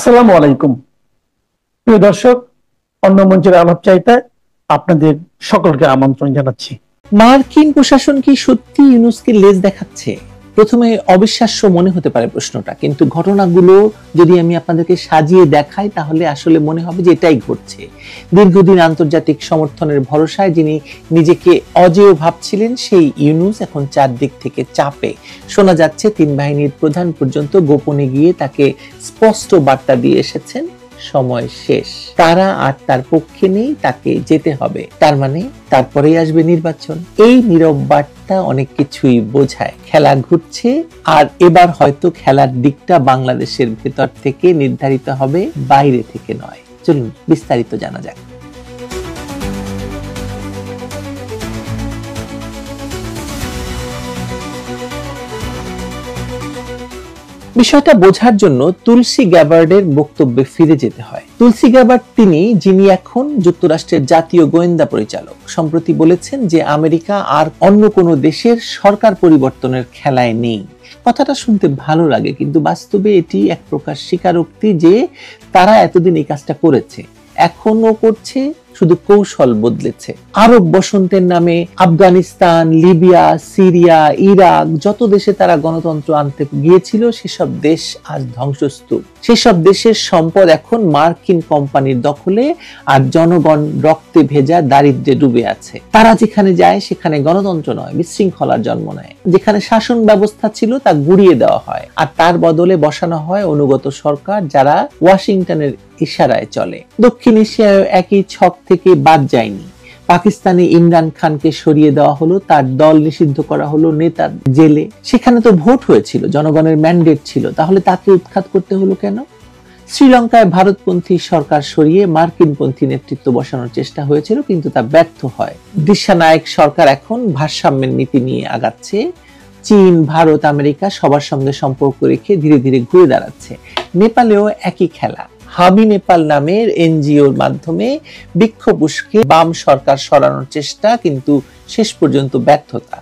আসসালামু আলাইকুম প্রিয় দর্শক, অন্য মঞ্চের আলাপচারিতায় আপনাদের সকলকে আমন্ত্রণ জানাচ্ছি। মার্কিন প্রশাসন কি সত্যি ইউনূসকে লেজ দেখাচ্ছে? প্রথমে অবিশ্বাস্য মনে হতে পারে প্রশ্নটা, কিন্তু ঘটনাগুলো যদি আমি আপনাদেরকে সাজিয়ে দেখাই তাহলে আসলে মনে হবে যে এটাই ঘটছে। দীর্ঘদিন আন্তর্জাতিক সমর্থনের ভরসায় যিনি নিজেকে অজেয় ভাবছিলেন সেই ইউনূস এখন চারদিক থেকে চাপে। শোনা যাচ্ছে তিন বাহিনীর প্রধান পর্যন্ত গোপনে গিয়ে তাকে স্পষ্ট বার্তা দিয়ে এসেছেন, সময় শেষ, তারা আর তার পক্ষে নেই, তাকে যেতে হবে। তার মানে তারপরেই আসবে নির্বাচন। এই নীরব বার্তা অনেক কিছুই বোঝায়। খেলা ঘুরছে, আর এবার হয়তো খেলার দিকটা বাংলাদেশের ভেতর থেকে নির্ধারিত হবে, বাইরে থেকে নয়। চলুন বিস্তারিত জানা যাক। বিষয়টা বোঝার জন্য তুলসী গ্যাবার্ডের বক্তব্যে ফিরে যেতে হয়। তুলসী গ্যাবার্ড যিনি এখন যুক্তরাষ্ট্রের জাতীয় গোয়েন্দা পরিচালক, সম্প্রতি বলেছেন যে আমেরিকা আর অন্য কোনো দেশের সরকার পরিবর্তনের খেলায় নেই। কথাটা শুনতে ভালো লাগে, কিন্তু বাস্তবে এটি এক প্রকার স্বীকারোক্তি যে তারা এতদিন এই কাজটা করেছে, এখনো করছে, শুধু কৌশল বদলেছে। আরব বসন্তের নামে আফগানিস্তান, লিবিয়া, সিরিয়া, ইরাক, যত দেশে তারা গণতন্ত্র আনতে গিয়েছিল সেসব দেশ আজ ধ্বংসস্তূপ। সেসব দেশের সম্পদ এখন মার্কিন কোম্পানির দখলে, আর জনগণ রক্তে ভেজা দারিদ্র্যে ডুবে আছে। তারা যেখানে যায় সেখানে গণতন্ত্র নয়, বিশৃঙ্খলার জন্ম নেয়। যেখানে শাসন ব্যবস্থা ছিল তা গুড়িয়ে দেওয়া হয়, আর তার বদলে বসানো হয় অনুগত সরকার যারা ওয়াশিংটনের ইশারায় চলে। দক্ষিণ এশিয়ায় একই ছক থেকে বাদ যায়নি। পাকিস্তানে ইমরান খানকে সরিয়ে দেওয়া হলো, তার দল নিষিদ্ধ করা হলো, নেতা জেলে। সেখানে তো ভোট হয়েছিল, জনগণের ম্যান্ডেট ছিল, তাহলে তাকে উৎখাত করতে হলো কেন? শ্রীলঙ্কায় ভারতপন্থী সরকার সরিয়ে মার্কিনপন্থী নেতৃত্ব বসানোর চেষ্টা হয়েছিল, কিন্তু তা ব্যর্থ হয়। দিশানায়ক সরকার এখন ভারসাম্যের নীতি নিয়ে আগাচ্ছে। চীন, ভারত, আমেরিকা সবার সঙ্গে সম্পর্ক রেখে ধীরে ধীরে ঘুরে দাঁড়াচ্ছে। নেপালেও একই খেলা। হাবি নেপাল নামের এনজিওর মাধ্যমে বিক্ষোভ উস্কে বাম সরকার সরানোর চেষ্টা, কিন্তু শেষ পর্যন্ত ব্যর্থতা।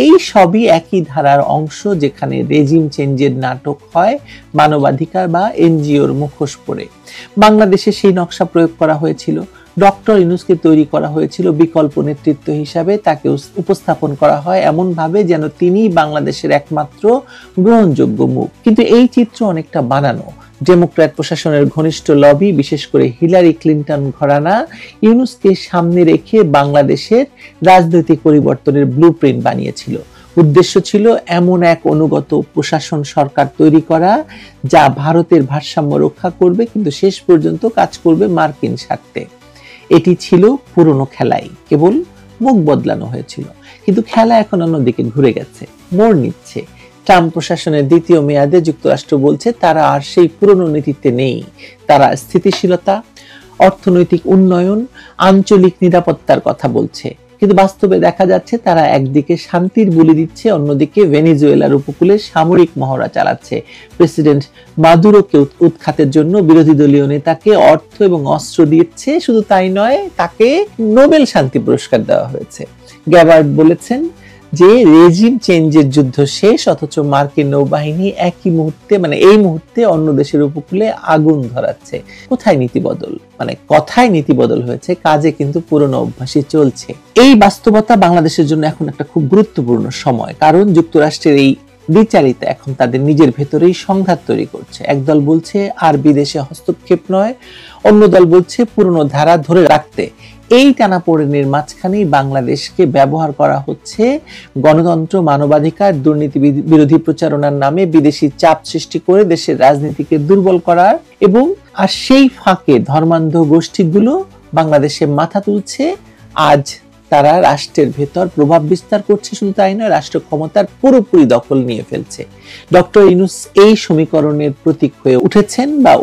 এই সবই একই ধারার অংশ, যেখানে রেজিম চেঞ্জের নাটক হয় মানবাধিকার বা এনজিওর মুখোশ পরে। বাংলাদেশে সেই নকশা প্রয়োগ করা হয়েছিল। ডক্টর ইউনূসকে তৈরি করা হয়েছিল বিকল্প নেতৃত্ব হিসাবে। তাকে উপস্থাপন করা হয় এমন ভাবে যেন তিনি বাংলাদেশের একমাত্র গ্রহণযোগ্য মুখ, কিন্তু এই চিত্র অনেকটা বানানো। ডেমোক্র্যাট প্রশাসনের ঘনিষ্ঠ লবি, বিশেষ করে হিলারি ক্লিন্টন ঘরানা, ইউনূসকে সামনে রেখে বাংলাদেশের রাজনৈতিক পরিবর্তনের ব্লুপ্রিন্ট বানিয়েছিল। উদ্দেশ্য ছিল এমন এক অনুগত প্রশাসন সরকার তৈরি করা যা ভারতের ভারসাম্য রক্ষা করবে, কিন্তু শেষ পর্যন্ত কাজ করবে মার্কিন স্বার্থে। এটি ছিল পুরনো খেলাই, কেবল মুখ বদলানো হয়েছিল। কিন্তু খেলা এখন অন্যদিকে ঘুরে গেছে, মোড় নিচ্ছে। ট্রাম্প প্রশাসনের দ্বিতীয় মেয়াদে যুক্তরাষ্ট্র বলছে তারা আর সেই পুরনো নীতিতে নেই। তারা স্থিতিশীলতা, অর্থনৈতিক উন্নয়ন, আঞ্চলিক নিরাপত্তার কথা বলছে, কিন্তু বাস্তবে দেখা যাচ্ছে তারা একদিকে শান্তির বুলি দিচ্ছে, অন্যদিকে ভেনেজুয়েলার উপকূলে সামরিক মহড়া চালাচ্ছে। প্রেসিডেন্ট মাদুরোকে উৎখাতের জন্য বিরোধী দলীয় নেতাকে অর্থ এবং অস্ত্র দিচ্ছে। শুধু তাই নয়, তাকে নোবেল শান্তি পুরস্কার দেওয়া হয়েছে। গ্যাবার্ড বলেছেন যে রেজিম চেঞ্জের যুদ্ধ শেষ, অথচ মার্কিন নৌবাহিনী এই মুহূর্তে অন্য দেশের উপকূলে আগুন ধরাচ্ছে। কোথায় নীতি বদল? কথায় নীতি বদল হয়েছে, কাজে কিন্তু পুরনো অভ্যাসই চলছে। এই বাস্তবতা বাংলাদেশের জন্য এখন একটা খুব গুরুত্বপূর্ণ সময়, কারণ যুক্তরাষ্ট্রের এই দ্বিচারিতা এখন তাদের নিজের ভেতরেই সংঘাত তৈরি করছে। একদল বলছে আর বিদেশে হস্তক্ষেপ নয়, অন্য দল বলছে পুরনো ধারা ধরে রাখতে। এই টানাপোড়েনের মাঝখানেই বাংলাদেশকে ব্যবহার করা হচ্ছে গণতন্ত্র, মানবাধিকার, দুর্নীতি বিরোধী প্রচারণার নামে বিদেশি চাপ সৃষ্টি করে দেশের রাজনীতিকে দুর্বল করার, এবং আর সেই ফাঁকে ধর্মান্ধ গোষ্ঠীগুলো বাংলাদেশে মাথা তুলছে। আজ তারা রাষ্ট্রের ভেতর প্রভাব বিস্তার করছে, শুধু তাই নয়, রাষ্ট্র ক্ষমতার পুরোপুরি দখল নিয়ে ফেলছে। ডক্টর ইউনূস এই সমীকরণের প্রতীক হয়ে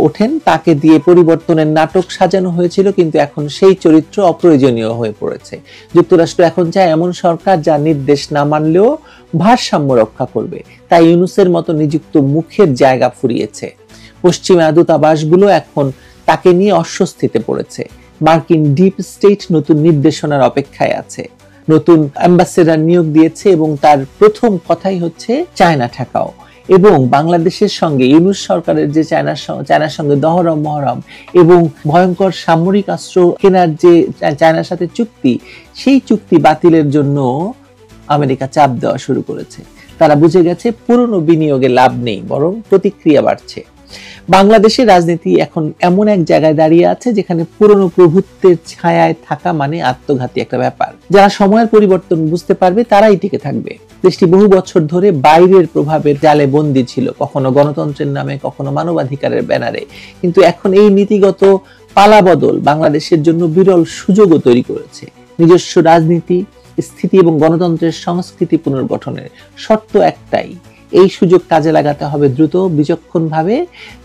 ওঠেন। তাকে দিয়ে পরিবর্তনের নাটক সাজানো হয়েছিল, কিন্তু এখন সেই চরিত্র অপ্রয়োজনীয় হয়ে পড়েছে। যুক্তরাষ্ট্র এখন চায় এমন সরকার যা নির্দেশ না মানলেও ভারসাম্য রক্ষা করবে। তাই ইউনূসের মতো নিযুক্ত মুখের জায়গা ফুরিয়েছে। পশ্চিমা দূতাবাসগুলো এখন তাকে নিয়ে অস্বস্তিতে পড়েছে। মার্কিন ডিপ স্টেট নতুন নির্দেশনার অপেক্ষায় আছে, নতুন অ্যাম্বাসেডর নিয়োগ দিয়েছে, এবং তার প্রথম কথাই হচ্ছে চায়না ঠেকাও। এবং বাংলাদেশের সঙ্গে ইউনূস সরকারের যে চায়নার সঙ্গে দহরম মহরম এবং ভয়ঙ্কর সামরিক অস্ত্র কেনার যে চায়নার সাথে চুক্তি, সেই চুক্তি বাতিলের জন্য আমেরিকা চাপ দেওয়া শুরু করেছে। তারা বুঝে গেছে পুরনো বিনিয়োগে লাভ নেই, বরং প্রতিক্রিয়া বাড়ছে। বাংলাদেশের রাজনীতি এখন এমন এক জায়গায় দাঁড়িয়ে আছে যেখানে পুরনো প্রভুত্বের ছায়ায় থাকা মানে আত্মঘাতী একটা ব্যাপার। যারা সময়ের পরিবর্তন বুঝতে পারবে তারাই টিকে থাকবে। দেশটি বহু বছর ধরে বাইরের প্রভাবের জালে বন্দী ছিল, কখনো গণতন্ত্রের নামে, কখনো মানবাধিকারের ব্যানারে। কিন্তু এখন এই নীতিগত পালাবদল বাংলাদেশের জন্য বিরল সুযোগও তৈরি করেছে। নিজস্ব রাজনীতি, স্থিতি এবং গণতন্ত্রের সংস্কৃতি পুনর্গঠনের শর্ত একটাই, এই সুযোগ কাজে লাগাতে হবে দ্রুত, বিচক্ষণভাবে,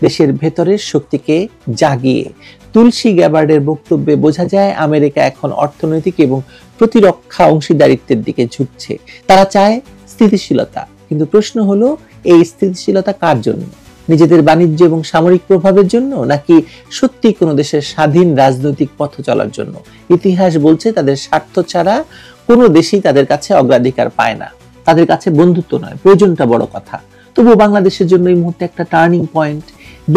দেশের ভেতরের শক্তিকে জাগিয়ে। তুলসী গ্যাবার্ডের বক্তব্যে বোঝা যায় আমেরিকা এখন অর্থনৈতিক এবং প্রতিরক্ষা অংশীদারিত্বের দিকে ঝুঁকছে। তারা চায় স্থিতিশীলতা, কিন্তু প্রশ্ন হলো এই স্থিতিশীলতা কার জন্য? নিজেদের বাণিজ্য এবং সামরিক প্রভাবের জন্য, নাকি সত্যি কোনো দেশের স্বাধীন রাজনৈতিক পথ চলার জন্য? ইতিহাস বলছে তাদের স্বার্থ ছাড়া কোনো দেশই তাদের কাছে অগ্রাধিকার পায় না। তাদের কাছে বন্ধুত্ব নয়, প্রয়োজনটা বড় কথা। তবুও বাংলাদেশের জন্য এই মুহূর্তে একটা টার্নিং পয়েন্ট।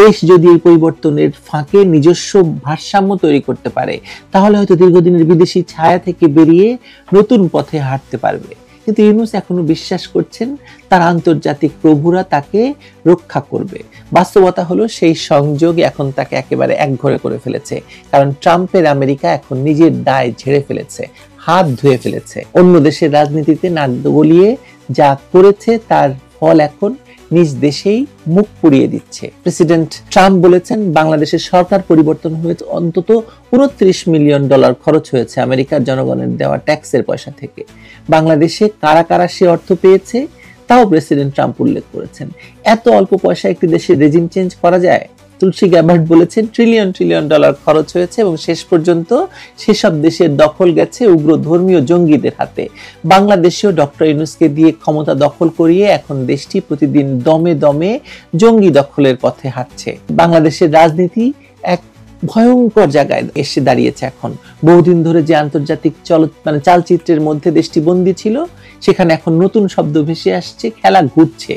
দেশ যদি এই পরিবর্তনের ফাঁকে নিজস্ব ভারসাম্য তৈরি করতে পারে, তাহলে হয়তো দীর্ঘদিনের বিদেশি ছায়া থেকে বেরিয়ে নতুন পথে হাঁটতে পারবে। কিন্তু ইউনূস এখনো বিশ্বাস করছেন তার আন্তর্জাতিক প্রভুরা তাকে রক্ষা করবে। বাস্তবতা হলো সেই সংযোগ এখন তাকে একেবারে একঘরে করে ফেলেছে, কারণ ট্রাম্পের আমেরিকা এখন নিজের দায় ঝেড়ে ফেলেছে, হাত ধুয়ে ফেলেছে। অন্য দেশের রাজনীতিতে নাক গলিয়ে যা করেছে তার ফল এখন নিজ দেশেই মুখ পুড়িয়ে দিচ্ছে। প্রেসিডেন্ট ট্রাম্প বলেছেন বাংলাদেশের সরকার পরিবর্তন হয়েছে অন্তত $29 মিলিয়ন খরচ হয়েছে আমেরিকার জনগণের দেওয়া ট্যাক্সের পয়সা থেকে। বাংলাদেশে কারা কারা সে অর্থ পেয়েছে তাও প্রেসিডেন্ট ট্রাম্প উল্লেখ করেছেন। এত অল্প পয়সা একটি দেশের রেজিম চেঞ্জ করা যায়? তুলসী গ্যাবার্ড বলেছেন ট্রিলিয়ন ডলার খরচ হয়েছে এবং শেষ পর্যন্ত সেসব দেশের দখল গেছে উগ্র ধর্মীয় জঙ্গিদের হাতে। বাংলাদেশেও ডক্টর ইউনূসকে দিয়ে ক্ষমতা দখল করিয়ে এখন দেশটি প্রতিদিন দমে দমে জঙ্গি দখলের পথে হাঁটছে। বাংলাদেশের রাজনীতি এক ভয়ঙ্কর জায়গায় এসে দাঁড়িয়েছে এখন। বহুদিন ধরে যে আন্তর্জাতিক চালচিত্রের মধ্যে দেশটি বন্দী ছিল, সেখানে এখন নতুন শব্দ ভেসে আসছে, খেলা ঘুরছে।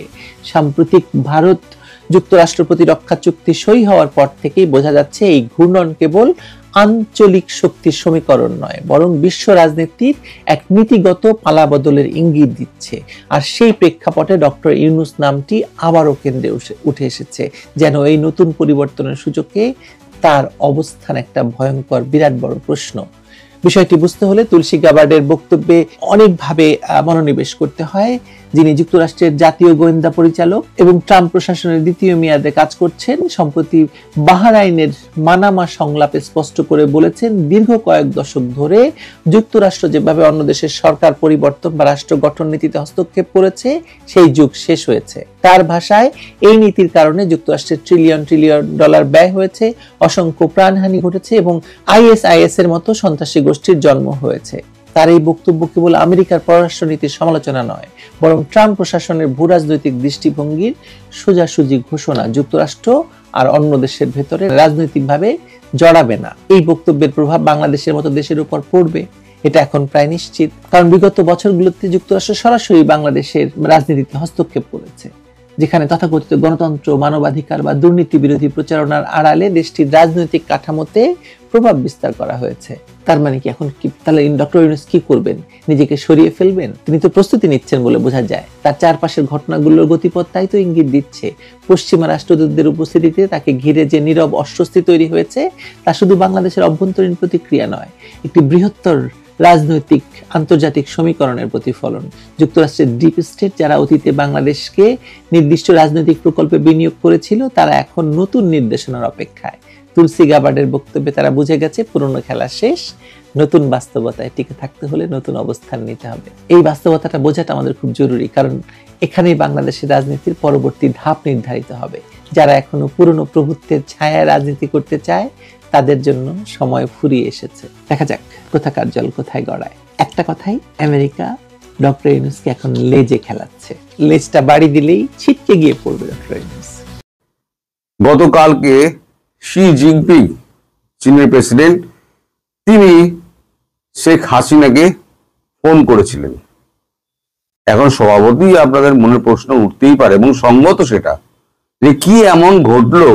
সাম্প্রতিক ভারত যুক্তরাষ্ট্র প্রতিরক্ষা চুক্তি সই হওয়ার পর থেকেই বোঝা যাচ্ছে এই ঘূর্ণন কেবল আঞ্চলিক শক্তির সমীকরণ নয়, বরং বিশ্ব রাজনীতির এক নীতিগত পালাবদলের ইঙ্গিত দিচ্ছে। আর সেই প্রেক্ষাপটে ডক্টর ইউনূস নামটি আবারও কেন্দ্রে উঠে এসেছে, যেন এই নতুন পরিবর্তনের সুযোগে তার অবস্থান একটা ভয়ঙ্কর বিরাট বড় প্রশ্ন। বিষয়টি বুঝতে হলে তুলসী গ্যাবার্ডের বক্তব্যে অনেকভাবে মনোনিবেশ করতে হয়। যিনি যুক্তরাষ্ট্রের জাতীয় গোয়েন্দা পরিচালক এবং ট্রাম্প প্রশাসনের দ্বিতীয় মেয়াদে কাজ করছেন, সম্প্রতি বাহরাইনের মানামা সংলাপে স্পষ্ট করে বলেছেন দীর্ঘ কয়েক দশক ধরে যুক্তরাষ্ট্র যেভাবে অন্য দেশের সরকার পরিবর্তন বা রাষ্ট্র গঠন নীতিতে হস্তক্ষেপ করেছে, সেই যুগ শেষ হয়েছে। তার ভাষায় এই নীতির কারণে যুক্তরাষ্ট্রের ট্রিলিয়ন ডলার ব্যয় হয়েছে, অসংখ্য প্রাণহানি ঘটেছে এবং ISIS এর মতো সন্ত্রাসী গোষ্ঠীর জন্ম হয়েছে। তার এই বক্তব্য কেবল আমেরিকার পররাষ্ট্রনীতির সমালোচনা নয়, বরং ট্রাম্প প্রশাসনের ভূরাজনৈতিক দৃষ্টিভঙ্গির সোজাসুজি ঘোষণা। যুক্তরাষ্ট্র আর অন্য দেশের ভেতরে রাজনৈতিকভাবে জড়াবে না। এই বক্তব্যের প্রভাব বাংলাদেশের মতো দেশের উপর পড়বে, এটা এখন প্রায় নিশ্চিত। কারণ বিগত বছরগুলোতে যুক্তরাষ্ট্র সরাসরি বাংলাদেশের রাজনীতিতে হস্তক্ষেপ করেছে, যেখানে তথাকথিত গণতন্ত্র, মানবাধিকার বা দুর্নীতি বিরোধী প্রচারণার আড়ালে দেশটির রাজনৈতিক কাঠামোতে প্রভাব বিস্তার করা হয়েছে। তার মানে কি এখন কি তাহলে ডক্টর ইউনূস কি করবেন? নিজেকে সরিয়ে ফেলবেন? তিনি তো প্রস্তুতি নিচ্ছেন বলে বোঝা যায়। তার চারপাশের ঘটনাগুলোর গতিপথ তাই তো ইঙ্গিত দিচ্ছে। পশ্চিমা রাষ্ট্রদূতদের উপস্থিতিতে তাকে ঘিরে যে নীরব অস্বস্তি তৈরি হয়েছে, তা শুধু বাংলাদেশের অভ্যন্তরীণ প্রতিক্রিয়া নয়, একটি বৃহত্তর রাজনৈতিক আন্তর্জাতিক সমীকরণের প্রতিফলন। যুক্তরাষ্ট্রের ডিপ স্টেট যারা অতীতে বাংলাদেশকে নির্দিষ্ট রাজনৈতিক প্রকল্পে বিনিয়োগ করেছিল, তারা এখন নতুন নির্দেশনার অপেক্ষায়। তুলসী গ্যাবার্ডের বক্তব্যে তারা বুঝে গেছে পুরনো খেলা শেষ, নতুন বাস্তবতায় টিকে থাকতে হলে নতুন অবস্থান নিতে হবে। এই বাস্তবতাটা বোঝাটা আমাদের খুব জরুরি, কারণ এখানেই বাংলাদেশের রাজনীতির পরবর্তী ধাপ নির্ধারিত হবে। যারা এখনো পুরনো প্রভুত্বের ছায়ায় রাজনীতি করতে চায়, তাদের জন্য সময় ফুরিয়ে এসেছে। দেখা যাক কোথাকার জল কোথায় গড়ায়। একটা কথাই, আমেরিকা ডক্টর ইউনূসকে এখন লেজে খেলাচ্ছে। লেজটা বাড়ি দিলেই ছিটকে গিয়ে পড়বে ডক্টর ইউনূস। গতকালকে শি জিনপিং, চীনের প্রেসিডেন্ট, তিনি শেখ হাসিনাকে ফোন করেছিলেন এখন স্বভাবতই আপনাদের মনে প্রশ্ন উঠতেই পারে, এবং সঙ্গত সেটা, যে কি এমন ঘটলো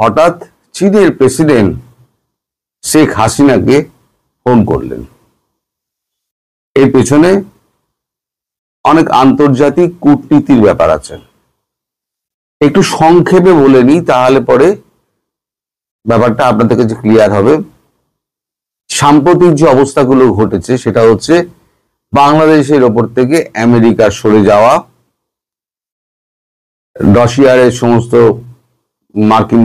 হঠাৎ চীনের প্রেসিডেন্ট শেখ হাসিনাকে ফোন করলেন। এর পেছনে অনেক আন্তর্জাতিক কূটনীতির ব্যাপার আছে। একটু সংক্ষেপে বলে নিই, তাহলে পরে ব্যাপারটা আপনাদের কাছে ক্লিয়ার হবে। সাম্প্রতিক যে অবস্থাগুলো ঘটেছে সেটা হচ্ছে বাংলাদেশের ওপর থেকে আমেরিকা সরে যাওয়া, রাশিয়ার সমস্ত মার্কিন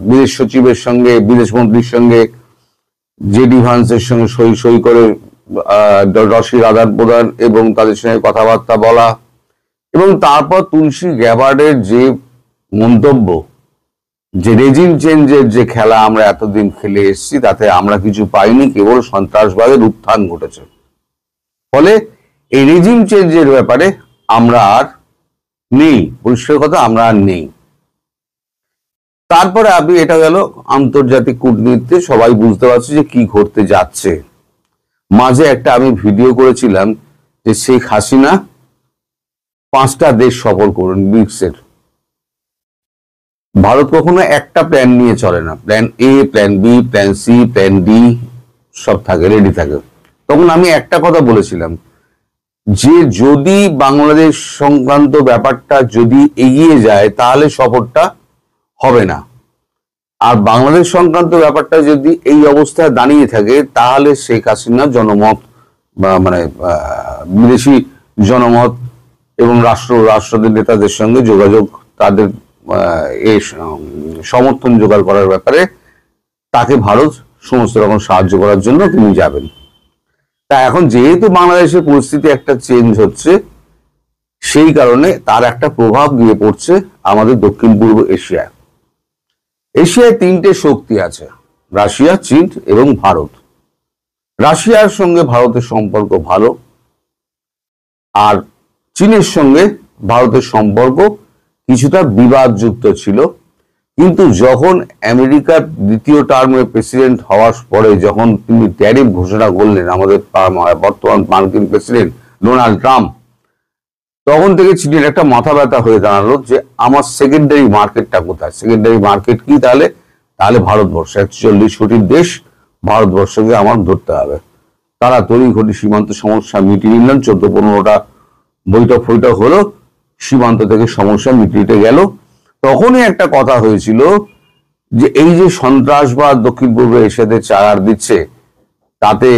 বিদেশ সচিবের সঙ্গে, বিদেশ মন্ত্রীর সঙ্গে, জেডি ভান্সের সঙ্গে সই করে রশির আদান প্রদান এবং তাদের সঙ্গে কথাবার্তা বলা, এবং তারপর তুলসী গ্যাবার্ডের যে মন্তব্য, যে রেজিম চেঞ্জের যে খেলা আমরা এতদিন খেলে এসেছি তাতে আমরা কিছু পাইনি, কেবল সন্ত্রাসবাদের উত্থান ঘটেছে। ফলে এই রেজিম চেঞ্জের ব্যাপারে আমরা আর নেই, পরিষ্কার কথা, আমরা আর নেই। তারপরে আপনি, এটা গেল আন্তর্জাতিক কূটনীতিতে সবাই বুঝতে পারছে যে কি ঘটতে যাচ্ছে। মাঝে একটা আমি ভিডিও করেছিলাম যে শেখ হাসিনা 5টা দেশ সফর করুন ব্রিক্সের। ভারত কখনো একটা প্ল্যান নিয়ে চলে না, plan A, plan B, plan C, plan D সব থাকে, রেডি থাকে। তখন আমি একটা কথা বলেছিলাম যে যদি বাংলাদেশ সংক্রান্ত ব্যাপারটা যদি এগিয়ে যায় তাহলে সফরটা হবে না, আর বাংলাদেশ সংক্রান্ত ব্যাপারটা যদি এই অবস্থায় দাঁড়িয়ে থাকে তাহলে শেখ হাসিনার জনমত মানে বিদেশি জনমত এবং রাষ্ট্রদের নেতাদের সঙ্গে যোগাযোগ, তাদের এই সমর্থন জোগাড় করার ব্যাপারে তাকে ভারত সমস্ত রকম সাহায্য করার জন্য তিনি যাবেন। তা এখন যেহেতু বাংলাদেশের পরিস্থিতি একটা চেঞ্জ হচ্ছে, সেই কারণে তার একটা প্রভাব গিয়ে পড়ছে আমাদের দক্ষিণ পূর্ব এশিয়ায়। এশিয়ায় 3টে শক্তি আছে, রাশিয়া, চীন এবং ভারত। রাশিয়ার সঙ্গে ভারতের সম্পর্ক ভালো, আর চীনের সঙ্গে ভারতের সম্পর্ক কিছুটা বিবাদযুক্ত ছিল। কিন্তু যখন আমেরিকার দ্বিতীয় টার্মের প্রেসিডেন্ট হওয়ার পরে যখন তিনি ট্যারিফ ঘোষণা করলেন আমাদের বর্তমান মার্কিন প্রেসিডেন্ট ডোনাল্ড ট্রাম্প, তখন থেকে চীনের একটা মাথা ব্যথা হয়ে দাঁড়ালো যে আমার সেকেন্ডারি মার্কেটটা কোথায়। সেকেন্ডারি মার্কেট কি? তাহলে ভারতবর্ষ, 41 কোটির দেশ, ভারতবর্ষকে আমার ধরতে হবে। তারা তড়িঘড়ি সীমান্ত সমস্যা মিটিয়ে নিলেন, 14-15টা বৈঠক হলো, সীমান্ত থেকে সমস্যা মিটিয়ে গেল। তখনই একটা কথা হয়েছিল যে এই যে সন্ত্রাসবাদ দক্ষিণ পূর্ব এশিয়াতে চাগার দিচ্ছে, তাতে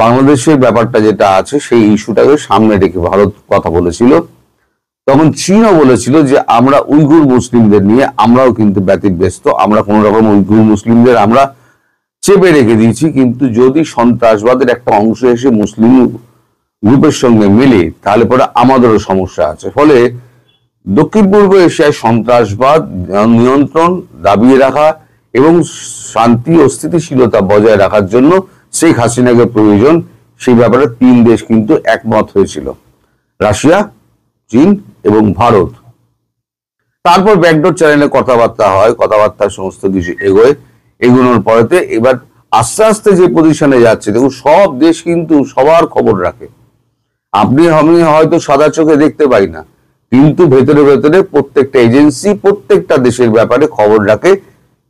বাংলাদেশের ব্যাপারটা যেটা আছে সেই ইস্যুটাকে সামনে রেখে ভারত কথা বলেছিল। তখন চীনও বলেছিল যে আমরা উইঘুর মুসলিমদের নিয়ে আমরাও কিন্তু ব্যতিব্যস্ত, আমরা কোন রকম উইঘুর মুসলিমদের আমরা চেপে রেখে দিয়েছি, কিন্তু যদি সন্ত্রাসবাদের একটা অংশ এসে মুসলিম গ্রুপের সঙ্গে মিলে তাহলে পরে আমাদেরও সমস্যা আছে। ফলে দক্ষিণ পূর্ব এশিয়ায় সন্ত্রাসবাদ নিয়ন্ত্রণ, দাবিয়ে রাখা এবং শান্তি ও স্থিতিশীলতা বজায় রাখার জন্য শেখ হাসিনাকে প্রয়োজন, সেই ব্যাপারে 3 দেশ কিন্তু একমত হয়েছিল, রাশিয়া, চীন এবং ভারত। তারপর ব্যাকডোর চ্যানেলে কথাবার্তা হয়, কথাবার্তার সমস্ত কিছু এগোনোর পরেতে এবার আস্তে আস্তে যে পজিশনে যাচ্ছে, দেখুন সব দেশ কিন্তু সবার খবর রাখে। আপনি আমি হয়তো সাদা চোখে দেখতে পাই না, কিন্তু ভেতরে ভেতরে প্রত্যেকটা এজেন্সি প্রত্যেকটা দেশের ব্যাপারে খবর রাখে,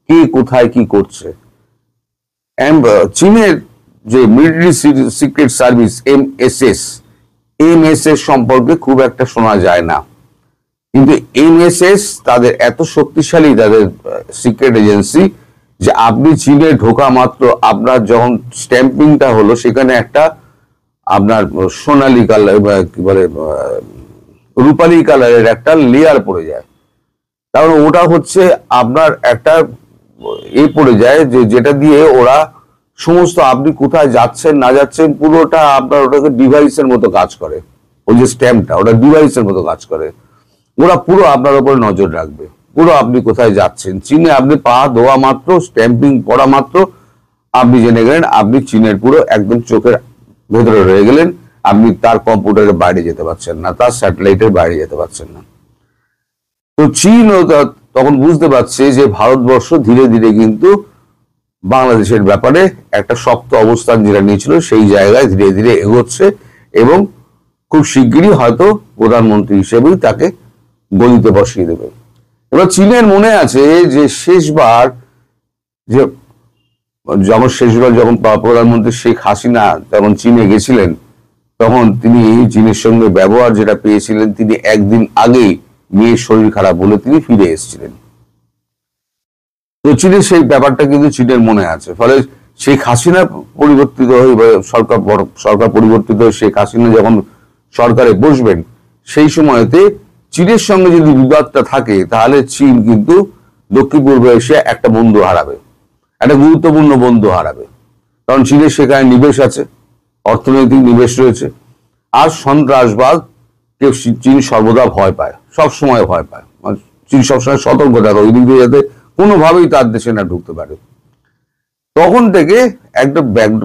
কে কোথায় কি করছে। চীনের যে মিলিটারি সিক্রেট সার্ভিস এমএসএস সম্পর্কে খুব একটা শোনা যায় না, কিন্তু এমএসএস তাদের এত শক্তিশালী, তাদের সিক্রেট এজেন্সি, যে আপনি চীনে ঢোকা মাত্র আপনার যখন স্ট্যাম্পিংটা হলো সেখানে একটা আপনার সোনালী কালার, কি বলে রূপালী কালারের একটা লেয়ার পড়ে যায়। তাহলে ওটা হচ্ছে আপনার একটা পড়ে যায় যেটা দিয়ে ওরা সমস্ত আপনি কোথায় যাচ্ছেন না যাচ্ছেন পুরোটা আপনার ওটাকে ডিভাইসের মতো কাজ করে। ওই যে স্ট্যাম্পটা, ওটা ডিভাইসের মতো কাজ করে। ওরা পুরো আপনার উপরে নজর রাখবে, পুরো আপনি কোথায় যাচ্ছেন। চীনে আপনি পা ধোয়া মাত্র, স্ট্যাম্পিং পড়া মাত্র আপনি জেনে গেলেন আপনি চীনের পুরো একদম চোখের ভেতরে রয়ে গেলেন, আপনি তার কম্পিউটারের বাইরে যেতে পারছেন না, তার স্যাটেলাইটের বাইরে যেতে পারছেন না। তো চীনও তখন বুঝতে পারছে যে ভারতবর্ষ ধীরে ধীরে কিন্তু বাংলাদেশের ব্যাপারে একটা শক্ত অবস্থান যেটা নিয়েছিল সেই জায়গায় ধীরে ধীরে এগোচ্ছে, এবং খুব শিগগিরই হয়তো প্রধানমন্ত্রী হিসেবেই তাকে গদিতে বসিয়ে দেবে। এবার চীনের মনে আছে যে শেষবার যখন প্রধানমন্ত্রী শেখ হাসিনা যখন চীনে গেছিলেন, তখন তিনি চীনের সঙ্গে ব্যবহার যেটা পেয়েছিলেন, তিনি একদিন আগেই মেয়ের শরীর খারাপ বলে তিনি ফিরে এসেছিলেন। তো চীনের সেই ব্যাপারটা কিন্তু চীনের মনে আছে। ফলে শেখ হাসিনা পরিবর্তিত হয়ে সরকার পরিবর্তিত হয়ে শেখ হাসিনা যখন সরকারে বসবেন, সেই সময়তে চীনের সঙ্গে যদি বিবাদটা থাকে, তাহলে চীন কিন্তু দক্ষিণ পূর্ব এশিয়া একটা বন্ধু হারাবে, একটা গুরুত্বপূর্ণ বন্ধু হারাবে। কারণ চীনের সেখানে নিবেশ আছে, অর্থনৈতিক নিবেশ রয়েছে। আর সন্ত্রাসবাদ চীন সর্বদা ভয় পায়, সবসময় ভয় পায়। চীন সবসময় সতর্ক থাকে ওই দিক দিয়ে যাতে কোনোভাবেই তার দেশে না ঢুকতে পারে। তখন থেকে একটা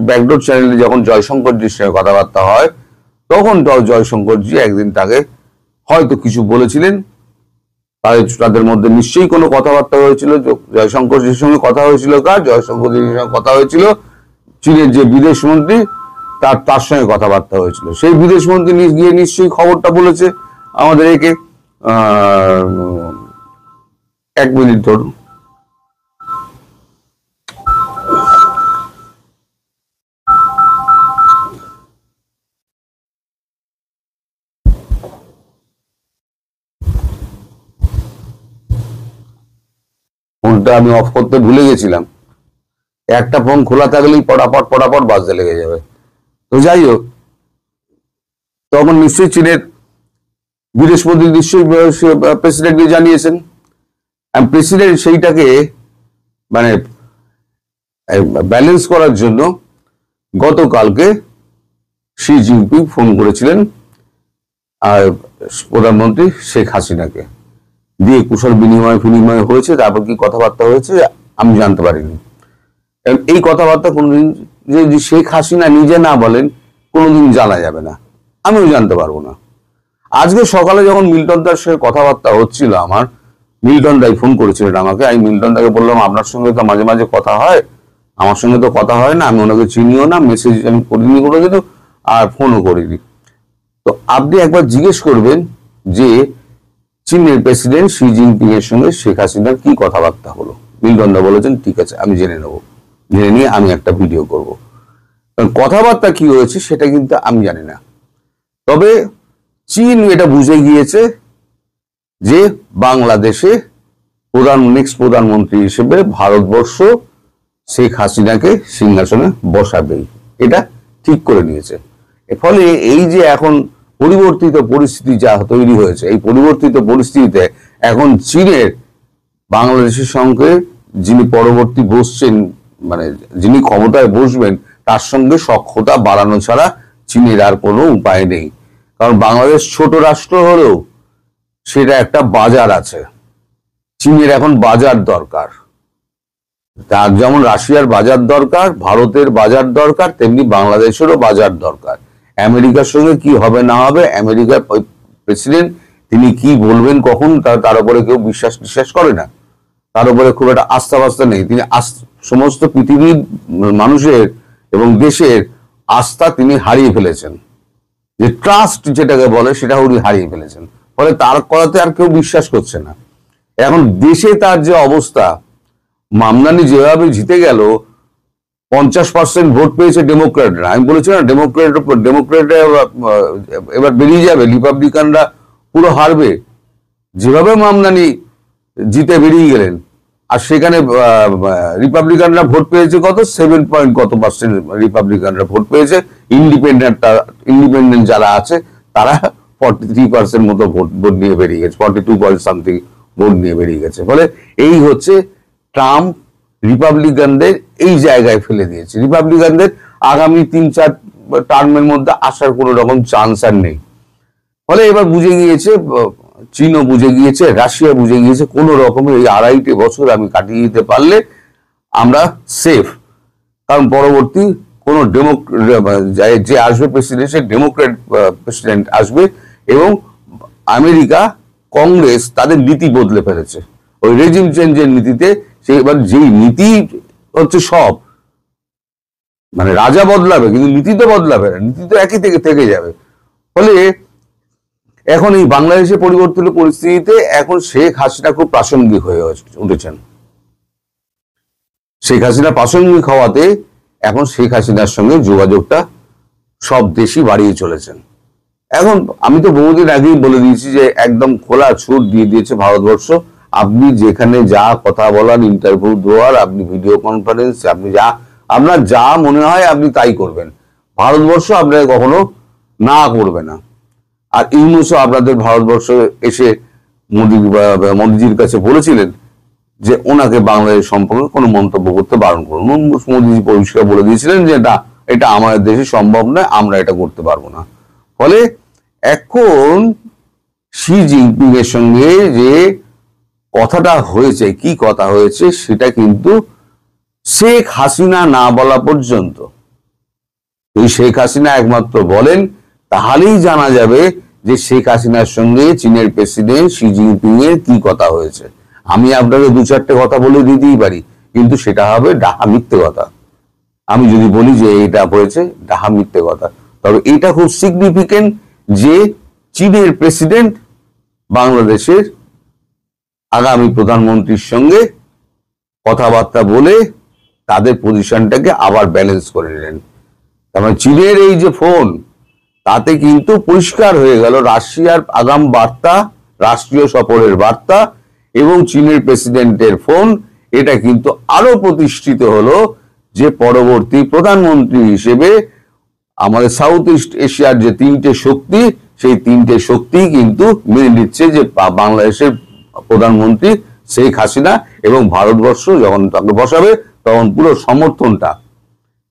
ব্যাকডোর চ্যানেলে যখন জয়শঙ্করজির সঙ্গে কথাবার্তা হয়, তখন জয়শঙ্করজি একদিন তাকে হয়তো কিছু বলেছিলেন। তাদের মধ্যে নিশ্চয়ই কোনো কথাবার্তা হয়েছিল। জয়শঙ্করজির সঙ্গে কথা হয়েছিল জয়শঙ্করজির সঙ্গে কথা হয়েছিল চীনের যে বিদেশ মন্ত্রী, তার সঙ্গে কথাবার্তা হয়েছিল। সেই বিদেশ মন্ত্রী গিয়ে নিশ্চয়ই খবরটা বলেছে আমাদের একে। 1 মিনিট ধরুন। ফোনটা আমি অফ করতে ভুলে গেছিলাম। একটা ফোন খোলা থাকলেই পটাপট বাজতে লেগে যাবে। তো যাই হোক, তখন নিশ্চয়ই চীনের বিদেশমন্ত্রী নিশ্চয়ই প্রেসিডেন্টকে জানিয়েছেন। প্রেসিডেন্ট সেইটাকে মানে ব্যালেন্স করার জন্য গতকালকে শি জিনপিং ফোন করেছিলেন আর প্রধানমন্ত্রী শেখ হাসিনাকে, দিয়ে কুশল বিনিময় হয়েছে। তারপর কি কথাবার্তা হয়েছে আমি জানতে পারিনি। এই কথাবার্তা কোনোদিন যদি শেখ হাসিনা নিজে না বলেন, কোনোদিন জানা যাবে না, আমিও জানতে পারবো না। আজকে সকালে যখন মিল্টন দার সঙ্গে কথাবার্তা হচ্ছিল, আমার মিল্টন দাই ফোন করেছিলেন আমাকে। আমি মিল্টন দাকে বললাম, আপনার সঙ্গে তো মাঝে মাঝে কথা হয়, আমার সঙ্গে তো কথা হয় না, আমি ওনাকে চিনিও না, মেসেজ আমি করিনি কোনোদিনও, আর ফোনও করিনি। তো আপনি একবার জিজ্ঞেস করবেন যে চীনের প্রেসিডেন্ট শি জিনপিং এর সঙ্গে শেখ হাসিনার কি কথাবার্তা হলো। মিল্টন দা বলেছেন ঠিক আছে, আমি জেনে নেবো, জেনে নিয়ে আমি একটা ভিডিও করব। কথাবার্তা কি হয়েছে সেটা কিন্তু আমি জানি না। তবে চীন এটা বুঝে গিয়েছে যে বাংলাদেশে নেক্সট প্রধানমন্ত্রী হিসেবে ভারতবর্ষ শেখ হাসিনাকে সিংহাসনে বসাবেই, এটা ঠিক করে নিয়েছে। ফলে এই যে এখন পরিবর্তিত পরিস্থিতি যা তৈরি হয়েছে, এই পরিবর্তিত পরিস্থিতিতে এখন চীনের বাংলাদেশের সঙ্গে যিনি পরবর্তী বসছেন, মানে যিনি ক্ষমতায় বসবেন, তার সঙ্গে সখ্যতা বাড়ানো ছাড়া চীনের আর কোনো উপায় নেই। কারণ বাংলাদেশ ছোট রাষ্ট্র হলেও সেটা একটা বাজার আছে। চীনের এখন বাজার দরকার। তার যেমন রাশিয়ার বাজার দরকার, ভারতের বাজার দরকার, তেমনি বাংলাদেশেরও বাজার দরকার। আমেরিকার সঙ্গে কি হবে না হবে, আমেরিকার প্রেসিডেন্ট তিনি কি বলবেন কখন, তার উপরে কেউ বিশ্বাস করে না, তার উপরে খুব একটা আস্থা নেই। তিনি সমস্ত পৃথিবীর মানুষের এবং দেশের আস্থা তিনি হারিয়ে ফেলেছেন। যে ট্রাস্ট যেটাকে বলে সেটা উনি হারিয়ে ফেলেছেন। ফলে তার কথাতে আর কেউ বিশ্বাস করছে না। এখন দেশে তার যে অবস্থা, মামদানি যেভাবে জিতে গেল, 50% ভোট পেয়েছে ডেমোক্রেটরা। আমি বলেছি না, ডেমোক্রেটরা এবার বেরিয়ে যাবে, রিপাবলিকানরা পুরো হারবে। যেভাবে মামদানি জিতে বেরিয়ে গেলেন, আর সেখানে রিপাবলিকানরা ভোট পেয়েছে কত 7% রিপাবলিকানরা ভোট পেয়েছে। ইন্ডিপেন্ডেন্ট যারা আছে তারা 43% মতো ভোট নিয়ে বেরিয়ে গেছে, 42 ভোট নিয়ে বেরিয়ে গেছে। ফলে এই হচ্ছে ট্রাম্প রিপাবলিকানদের এই জায়গায় ফেলে দিয়েছে। রিপাবলিকানদের আগামী 3-4 টার্মের মধ্যে আসার কোনো রকম চান্স আর নেই। ফলে এবার বুঝে গিয়েছে, চীনও বুঝে গিয়েছে, রাশিয়া বুঝে গিয়েছে, কোন রকমের এই 2.5 বছর আমি কাটিয়ে দিতে পারলে আমরা সেফ। কারণ পরবর্তী কোন যে আসবে প্রেসিডেন্ট, সে ডেমোক্রেট প্রেসিডেন্ট আসবে, এবং আমেরিকা কংগ্রেস তাদের নীতি বদলে ফেলেছে। ওই রেজিম চেঞ্জের নীতিতে সে এবার যেই নীতি হচ্ছে সব, মানে রাজা বদলাবে কিন্তু নীতি তো বদলাবে না, নীতি তো একই থেকে যাবে। ফলে এখন এই বাংলাদেশে পরিবর্তিত পরিস্থিতিতে এখন শেখ হাসিনা খুব প্রাসঙ্গিক হয়ে উঠেছেন। শেখ হাসিনা প্রাসঙ্গিক হওয়াতে এখন শেখ হাসিনার সঙ্গে যোগাযোগটা সব দেশই বাড়িয়ে চলেছেন। এখন আমি তো বহুদিন আগেই বলে দিয়েছি যে একদম খোলা ছুট দিয়ে দিয়েছে ভারতবর্ষ, আপনি যেখানে যা কথা বলার, ইন্টারভিউ দেওয়ার, আপনি ভিডিও কনফারেন্স, আপনি আপনার যা মনে হয় আপনি তাই করবেন, ভারতবর্ষ আপনাকে কখনো না করবে না। আর ইউনূসও আপনাদের ভারতবর্ষ এসে মোদিজির কাছে বলেছিলেন যে ওনাকে বাংলাদেশ সম্পর্কে কোনো মন্তব্য করতে বারণ করুন। মোদিজি পরিষ্কার বলে দিয়েছিলেন যে এটা আমাদের দেশে সম্ভব নয়, আমরা এটা করতে পারবো না। ফলে এখন শি জিনপিং এর সঙ্গে যে কথাটা হয়েছে, কি কথা হয়েছে সেটা কিন্তু শেখ হাসিনা না বলা পর্যন্ত, এই শেখ হাসিনা একমাত্র বলেন, তাহলেই জানা যাবে যে শেখ হাসিনার সঙ্গে চীনের প্রেসিডেন্ট শি জিনপিং এর কি কথা হয়েছে। আমি আপনাকে দু চারটে কথা বলে দিতেই পারি, কিন্তু সেটা হবে ডাহা মিথ্যে কথা। আমি যদি বলি যে এটা হয়েছে, ডাহা মিথ্যে কথা। তবে এটা খুব সিগনিফিকেন্ট যে চীনের প্রেসিডেন্ট বাংলাদেশের আগামী প্রধানমন্ত্রীর সঙ্গে কথাবার্তা বলে তাদের পজিশনটাকে আবার ব্যালেন্স করে নিলেন। তার মানে চীনের এই যে ফোন, তাতে কিন্তু পরিষ্কার হয়ে গেল রাশিয়ার আগাম বার্তা, রাষ্ট্রীয় সফরের বার্তা এবং চীনের প্রেসিডেন্টের ফোন, এটা কিন্তু আরো প্রতিষ্ঠিত হলো যে পরবর্তী প্রধানমন্ত্রী হিসেবে আমাদের সাউথ ইস্ট এশিয়ার যে তিনটে শক্তি, সেই তিনটে শক্তি কিন্তু মেনে নিচ্ছে যে বাংলাদেশের প্রধানমন্ত্রী শেখ হাসিনা, এবং ভারতবর্ষ যখন তাকে বসাবে তখন পুরো সমর্থনটা,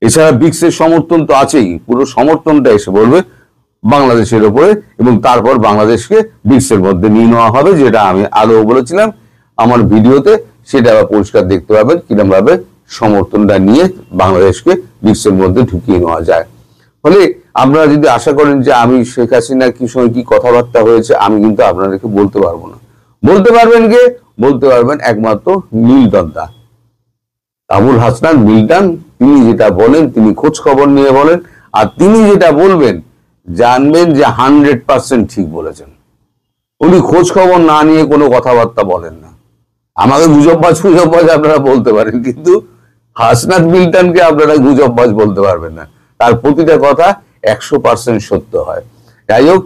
এছাড়া ব্রিক্সের সমর্থন তো আছেই, পুরো সমর্থনটা এসে বলবে বাংলাদেশের ওপরে, এবং তারপর বাংলাদেশকে ব্রিক্সের মধ্যে নিয়ে নেওয়া হবে, যেটা আমি আগেও বলেছিলাম আমার ভিডিওতে, সেটা আবার পরিষ্কার দেখতে পাবেন কিরকম ভাবে সমর্থনটা নিয়ে বাংলাদেশকে ব্রিক্সের মধ্যে ঢুকিয়ে নেওয়া যায়। ফলে আপনারা যদি আশা করেন যে আমি শেখ হাসিনার কি সময় কি কথাবার্তা হয়েছে, আমি কিন্তু আপনাদেরকে বলতে পারবো না। বলতে পারবেন কে? বলতে পারবেন একমাত্র মিল্টন দা, আবুল হাসনাত মিল্টন। তিনি যেটা বলেন, তিনি খোঁজ খবর নিয়ে বলেন, আর তিনি যেটা বলবেন জানবেন যে 100% ঠিক বলেছেন। উনি খোঁজ খবর না নিয়ে কোনো কথাবার্তা বলেন না। আমাকে গুজববাজ আপনারা বলতে পারেন, কিন্তু হাসনাত মিল্টনকে আপনারা গুজববাজ বলতে পারবেন না। তার প্রতিটা কথা 100% সত্য হয়। যাই হোক,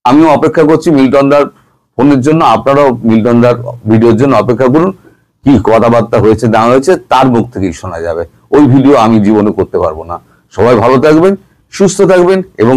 আমিও অপেক্ষা করছি মিল্টনদার ফোনের জন্য, আপনারাও মিল্টনদার ভিডিওর জন্য অপেক্ষা করুন। কি কথাবার্তা হয়েছে না হয়েছে তার মুখ থেকেই শোনা যাবে। ওই ভিডিও আমি জীবনে করতে পারবো না। সবাই ভালো থাকবেন, সুস্থ থাকবেন এবং